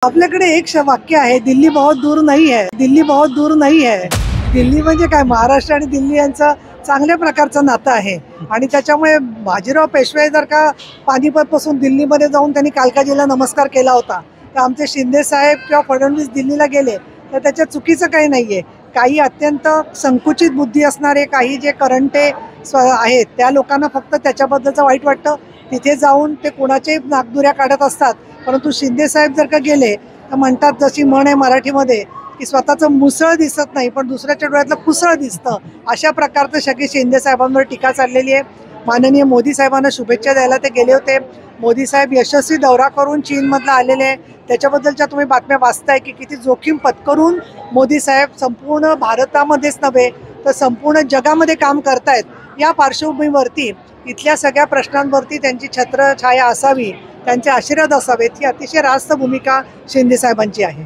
आपल्याकडे एक वाक्य आहे, दिल्ली बहुत दूर नहीं है, दिल्ली बहुत दूर नहीं है. दिल्ली म्हणजे काय, महाराष्ट्र आणि दिल्ली यांचं चांगल्या प्रकारचं नातं आहे. आणि त्याच्यामुळे बाजीराव पेशवे जर का पानिपत पासून दिल्लीमध्ये जाऊन त्यांनी कालकाजीला नमस्कार केला होता, तर आमचे शिंदे साहेब किंवा फडणवीस दिल्लीला गेले तर त्याच्यात चुकीचं काही नाहीये. काही अत्यंत संकुचित बुद्धी असणारे काही जे करंटे आहेत त्या लोकांना फक्त त्याच्याबद्दलचं वाईट वाटतं. तिथे जाऊन ते कोणाचे नाकदुऱ्या काढत असतात. परंतु शिंदे साहेब जर का गेले तर म्हणतात, जशी म्हण आहे मराठीमध्ये, की स्वतःचं मुसळ दिसत नाही पण दुसऱ्याच्या डोळ्यातलं कुसळ दिसतं. अशा प्रकारचं सगळी शिंदे साहेबांवर टीका चाललेली आहे. माननीय मोदी साहेबांना शुभेच्छा द्यायला ते गेले होते. मोदी साहेब यशस्वी दौरा करून चीनमधला आलेले आहे. त्याच्याबद्दलच्या तुम्ही बातम्या वाचताय की किती जोखीम पत्करून मोदी साहेब संपूर्ण भारतामध्येच नव्हे तर संपूर्ण जगामध्ये काम करतायत. या पार्श्वभूमीवरती इथल्या सगळ्या प्रश्नांवरती त्यांची छत्रछाया असावी, त्यांचे आशीर्वाद असावेत, ही अतिशय रास्त भूमिका शिंदे साहेबांची आहे.